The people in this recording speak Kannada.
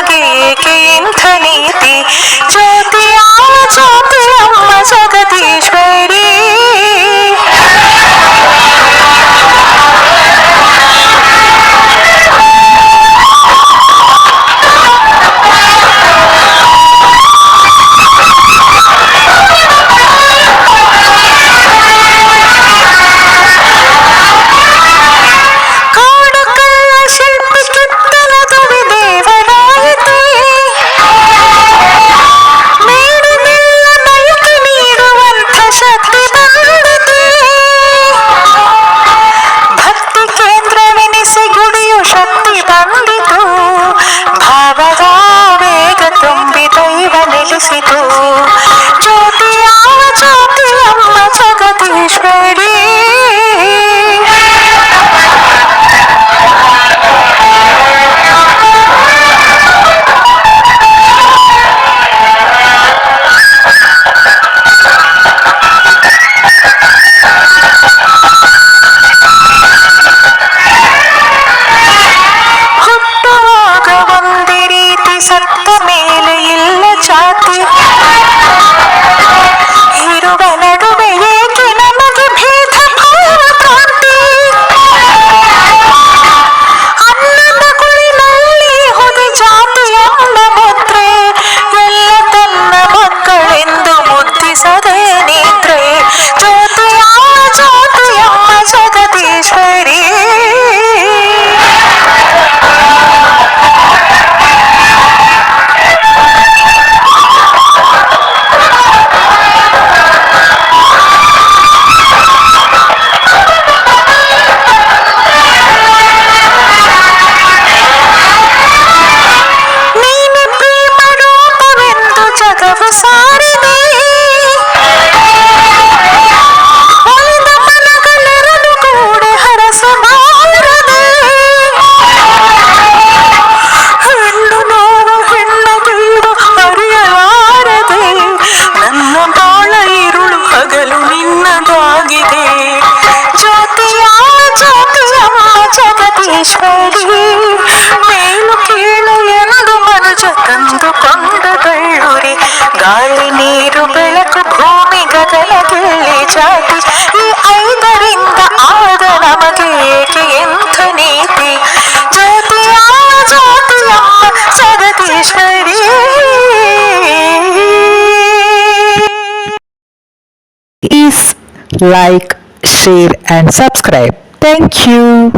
ನಮಗೆ ಏಕೆ ಇಂಥ ನೀತಿ. ಜ್ಯೋತಿಯ ಜ್ಯೋತಿ ಅಮ್ಮ ಜಗದೀಶ್ವರಿ. ಜ್ಯೋತಿಯ ಜ್ಯೋತಿ ಅಮ್ಮ ಜಗದೀಶ್ವರಿ. ಹುಟ್ಟುವಾಗ ಒಂದೇ ರೀತಿ, ಸತ್ತ ಮೇಲೆ ಇಲ್ಲ ಜಾತಿ. ಇರುವ ನಡುವೆ ಏಕೆ ನಮಗೆ ಭೇದ ಭಾವ ಕ್ರಾಂತಿ. ಅನ್ನದ ಕುಳಿನಲ್ಲಿ ಹುದಿ ಜಾತಿ ಎಂಬ ಮುದ್ರೆ, ಎಲ್ಲ ತನ್ನ ಮಕ್ಕಳೆಂದು ಮುದ್ದಿಸದೆ ನಿದ್ರೆ. ಜ್ಯೋತಿಯ ಜ್ಯೋತಿ ಅಮ್ಮ ಜಗದೀಶ್ವರಿ. ಸಾರಿದೆ ಒಲಿದ ಮನಗಳೆರಡು ಕೂಡಿ ಹರಸಬಾರದೆ. ಹೆಣ್ಣು ನೋವು ಹೆಣ್ಣು ಬೀಡು ಅರಿಯಲಾರದೆ, ನನ್ನ ಬಾಳ ಇರುಳು ಹಗಲು ನಿನ್ನದಾಗಿದೆ. ಜ್ಯೋತಿಯ ಜ್ಯೋತಿ ಅಮ್ಮ ಜಗದೀಶ್ವರಿ. ಮೇಲು ಕೀಳು ಎಂದು ಮನುಜ ತಂದುಕೊಂಡ ಕಳ್ಳುರಿ. ಗಾಳಿ ನೀರು ಬೆಳಕು ಭೂಮಿ ಗಗನದಲ್ಲಿ ಜಾತಿ. ಈ ಐದರಿಂದ ಆದ ನಮಗೆ ಏಕೆ ಎಂಥ ನೀತಿ. ಜ್ಯೋತಿಯ ಜ್ಯೋತಿ ಅಮ್ಮ Jagadishwari. Please like, share and subscribe. Thank you.